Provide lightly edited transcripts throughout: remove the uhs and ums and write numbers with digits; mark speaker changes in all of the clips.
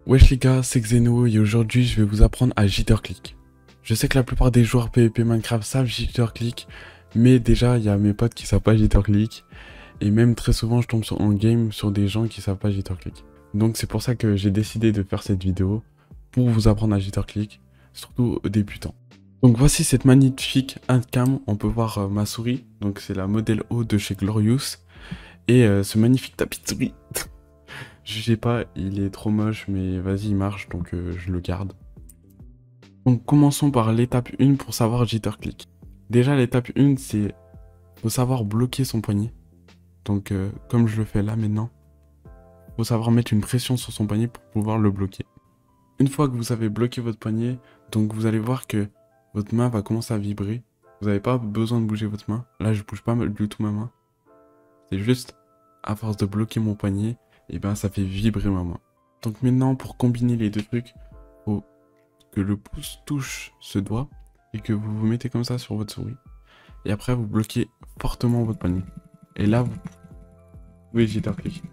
Speaker 1: Wesh les gars, c'est Xeno et aujourd'hui je vais vous apprendre à JitterClick. Je sais que la plupart des joueurs PvP Minecraft savent JitterClick, mais déjà il y a mes potes qui savent pas JitterClick et même très souvent je tombe en game sur des gens qui savent pas JitterClick. Donc c'est pour ça que j'ai décidé de faire cette vidéo pour vous apprendre à JitterClick, surtout aux débutants. Donc voici cette magnifique handcam, on peut voir ma souris, donc c'est la Model O de chez Glorious et ce magnifique tapis de souris. Jugez pas, il est trop moche, mais vas-y, il marche, donc je le garde. Donc commençons par l'étape 1 pour savoir JitterClick. Déjà, l'étape 1, c'est faut savoir bloquer son poignet. Donc comme je le fais là maintenant, faut savoir mettre une pression sur son poignet pour pouvoir le bloquer. Une fois que vous avez bloqué votre poignet, donc vous allez voir que votre main va commencer à vibrer. Vous n'avez pas besoin de bouger votre main. Là, je bouge pas du tout ma main. C'est juste, à force de bloquer mon poignet, et ben ça fait vibrer ma main. Donc maintenant, pour combiner les deux trucs, faut que le pouce touche ce doigt et que vous vous mettez comme ça sur votre souris. Et après, vous bloquez fortement votre poignet. Et là, vous pouvez JitterClick.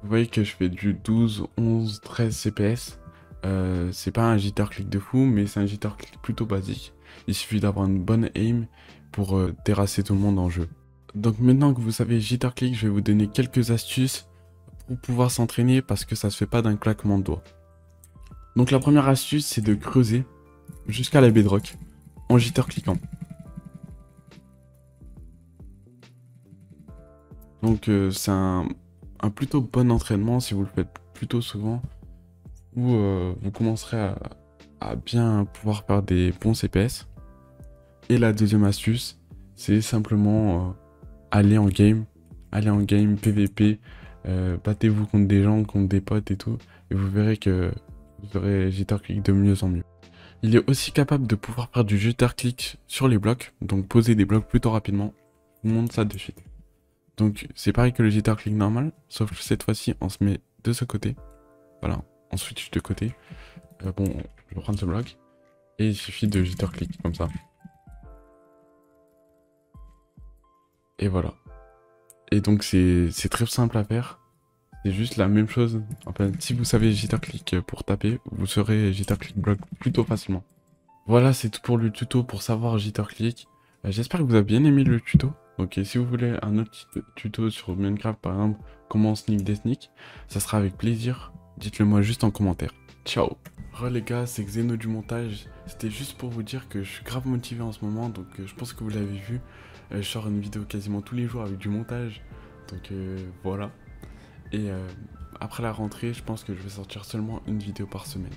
Speaker 1: Vous voyez que je fais du 12, 11, 13 CPS. C'est pas un JitterClick de fou, mais c'est un JitterClick plutôt basique. Il suffit d'avoir une bonne aim pour terrasser tout le monde en jeu. Donc maintenant que vous savez JitterClick, je vais vous donner quelques astuces pour pouvoir s'entraîner parce que ça se fait pas d'un claquement de doigts. Donc la première astuce, c'est de creuser jusqu'à la bedrock en JitterClickant. Donc c'est un plutôt bon entraînement si vous le faites plutôt souvent, où vous commencerez à bien pouvoir faire des bons CPS. Et la deuxième astuce, c'est simplement aller en game PVP, battez-vous contre des gens, contre des potes et tout, et vous verrez que vous aurez JitterClick de mieux en mieux. Il est aussi capable de pouvoir faire du JitterClick sur les blocs, donc poser des blocs plutôt rapidement. Je vous montre ça de suite. Donc c'est pareil que le JitterClick normal, sauf que cette fois-ci on se met de ce côté. Voilà, on switch de côté. Bon, je vais prendre ce bloc, et il suffit de JitterClick comme ça. Et voilà. Et donc c'est très simple à faire. C'est juste la même chose. Enfin, si vous savez JitterClick pour taper, vous saurez JitterClick block plutôt facilement. Voilà, c'est tout pour le tuto pour savoir JitterClick. J'espère que vous avez bien aimé le tuto. Donc si vous voulez un autre tuto sur Minecraft par exemple, comment sneak des sneaks, ça sera avec plaisir. Dites-le moi juste en commentaire. Ciao. Les gars, c'est Xeno du montage. C'était juste pour vous dire que je suis grave motivé en ce moment, donc je pense que vous l'avez vu. Je sors une vidéo quasiment tous les jours avec du montage. Donc voilà. Et après la rentrée, je pense que je vais sortir seulement une vidéo par semaine.